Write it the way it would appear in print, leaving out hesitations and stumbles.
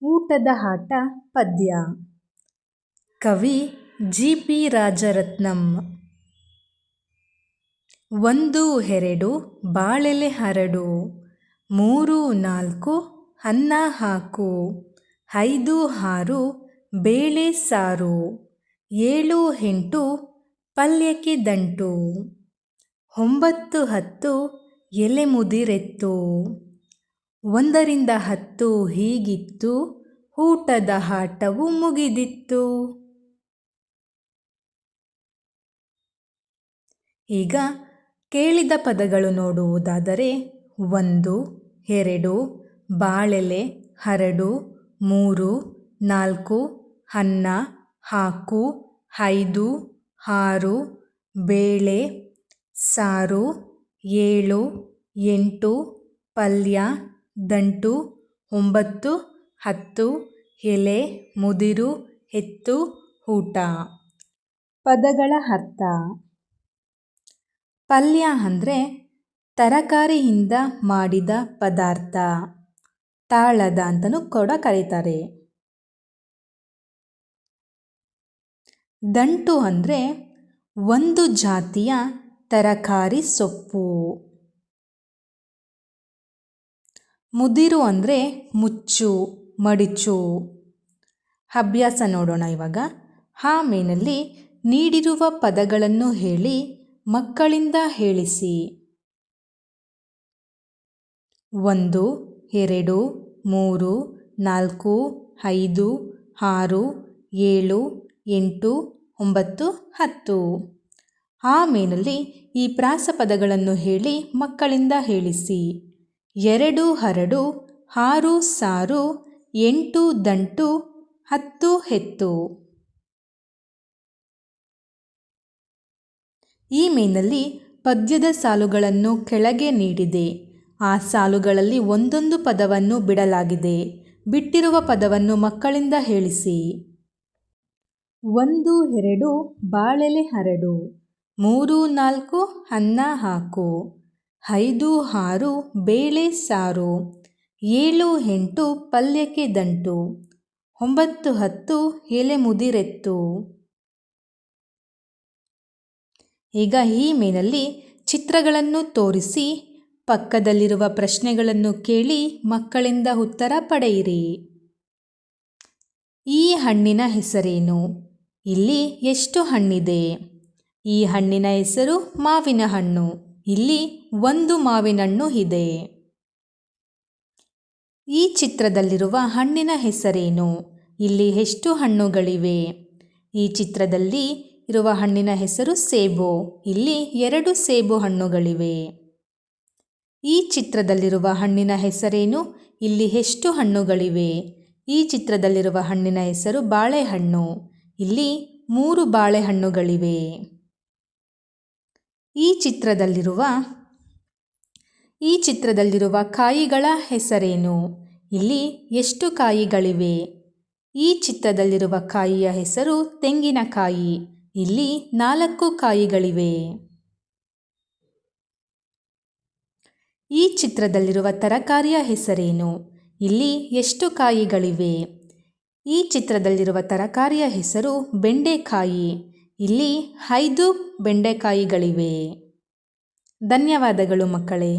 ಊಟದ ಆಟ ಪದ್ಯ. ಕವಿ ಜಿ.ಪಿ. ರಾಜರತ್ನಂ. 1 2 ಬಾಳೆಲೆ ಹರಡು, 3 4 ಅನ್ನ ಹಾಕು, 5 6 ಬೇಳೆ ಸಾರು, 7 8 ಪಲ್ಯಕ್ಕೆ ದಂಟು, 9 10 ಎಲೆ ಮುದಿರೆತ್ತು, 1 ರಿಂದ 10 ಹೀಗಿತ್ತು, ಊಟದ ಆಟವು ಮುಗಿದಿತ್ತು. ಈಗ ಕೇಳಿದ ಪದಗಳು ನೋಡುವುದಾದರೆ 1 2 ಬಾಳೆಲೆ ಹರಡು, 3 4 ಅನ್ನ ಹಾಕು, 5 6 ಬೇಳೆ ಸಾರು, 7 8 ಪಲ್ಯ ದಂಟು, 9 10 ಎಲೆ ಮುದಿರು ಎತ್ತು ಊಟ. ಪದಗಳ ಅರ್ಥ. ಪಲ್ಯ ಅಂದರೆ ತರಕಾರಿಯಿಂದ ಮಾಡಿದ ಪದಾರ್ಥ, ತಾಳದ ಅಂತಲೂ ಕೂಡ ಕರೀತಾರೆ. ದಂಟು ಅಂದರೆ ಒಂದು ಜಾತಿಯ ತರಕಾರಿ ಸೊಪ್ಪು. ಮುದಿರು ಅಂದರೆ ಮುಚ್ಚು, ಮಡಿಚು. ಅಭ್ಯಾಸ ನೋಡೋಣ ಇವಾಗ. ಆ ಮೇನಲ್ಲಿ ನೀಡಿರುವ ಪದಗಳನ್ನು ಹೇಳಿ ಮಕ್ಕಳಿಂದ ಹೇಳಿಸಿ. 1 2 3 4 5 6 7 8 9 10. ಆ ಮೇನಲ್ಲಿ ಈ ಪ್ರಾಸ ಪದಗಳನ್ನು ಹೇಳಿ ಮಕ್ಕಳಿಂದ ಹೇಳಿಸಿ. 2 ಹರಡು, 6 ಸಾರು, 8 ದಂಟು, 10 ಎತ್ತು. ಈ ಮೇನಲ್ಲಿ ಪದ್ಯದ ಸಾಲುಗಳನ್ನು ಕೆಳಗೆ ನೀಡಿದೆ. ಆ ಸಾಲುಗಳಲ್ಲಿ ಒಂದೊಂದು ಪದವನ್ನು ಬಿಡಲಾಗಿದೆ. ಬಿಟ್ಟಿರುವ ಪದವನ್ನು ಮಕ್ಕಳಿಂದ ಹೇಳಿಸಿ. 1 2 ಬಾಳೆಲೆ ಹರಡು, 3 4 ಅನ್ನ ಹಾಕು, 5 6 ಬೇಳೆ ಸಾರು, 7 8 ಪಲ್ಯಕ್ಕೆ ದಂಟು, 9 10 ಎಲೆ ಮುದಿರೆತ್ತು. ಈಗ ಈ ಮೇನಲ್ಲಿ ಚಿತ್ರಗಳನ್ನು ತೋರಿಸಿ ಪಕ್ಕದಲ್ಲಿರುವ ಪ್ರಶ್ನೆಗಳನ್ನು ಕೇಳಿ ಮಕ್ಕಳಿಂದ ಉತ್ತರ ಪಡೆಯಿರಿ. ಈ ಹಣ್ಣಿನ ಹೆಸರೇನು? ಇಲ್ಲಿ ಎಷ್ಟು ಹಣ್ಣಿದೆ? ಈ ಹಣ್ಣಿನ ಹೆಸರು ಮಾವಿನ ಹಣ್ಣು. ಇಲ್ಲಿ 1 ಮಾವಿನ ಹಣ್ಣು ಇದೆ. ಈ ಚಿತ್ರದಲ್ಲಿರುವ ಹಣ್ಣಿನ ಹೆಸರೇನು? ಇಲ್ಲಿ ಎಷ್ಟು ಹಣ್ಣುಗಳಿವೆ? ಈ ಚಿತ್ರದಲ್ಲಿ ಇರುವ ಹಣ್ಣಿನ ಹೆಸರು ಸೇಬು. ಇಲ್ಲಿ 2 ಸೇಬು ಹಣ್ಣುಗಳಿವೆ. ಈ ಚಿತ್ರದಲ್ಲಿರುವ ಹಣ್ಣಿನ ಹೆಸರೇನು? ಇಲ್ಲಿ ಎಷ್ಟು ಹಣ್ಣುಗಳಿವೆ? ಈ ಚಿತ್ರದಲ್ಲಿರುವ ಹಣ್ಣಿನ ಹೆಸರು ಬಾಳೆಹಣ್ಣು. ಇಲ್ಲಿ 3 ಬಾಳೆಹಣ್ಣುಗಳಿವೆ. ಈ ಚಿತ್ರದಲ್ಲಿರುವ ಕಾಯಿಗಳ ಹೆಸರೇನು? ಇಲ್ಲಿ ಎಷ್ಟು ಕಾಯಿಗಳಿವೆ? ಈ ಚಿತ್ರದಲ್ಲಿರುವ ಕಾಯಿಯ ಹೆಸರು ತೆಂಗಿನಕಾಯಿ. ಇಲ್ಲಿ 4 ಕಾಯಿಗಳಿವೆ. ಈ ಚಿತ್ರದಲ್ಲಿರುವ ತರಕಾರಿಯ ಹೆಸರೇನು? ಇಲ್ಲಿ ಎಷ್ಟು ಕಾಯಿಗಳಿವೆ? ಈ ಚಿತ್ರದಲ್ಲಿರುವ ತರಕಾರಿಯ ಹೆಸರು ಬೆಂಡೆಕಾಯಿ. ಇಲ್ಲಿ 5 ಬೆಂಡೆಕಾಯಿಗಳಿವೆ. ಧನ್ಯವಾದಗಳು ಮಕ್ಕಳೇ.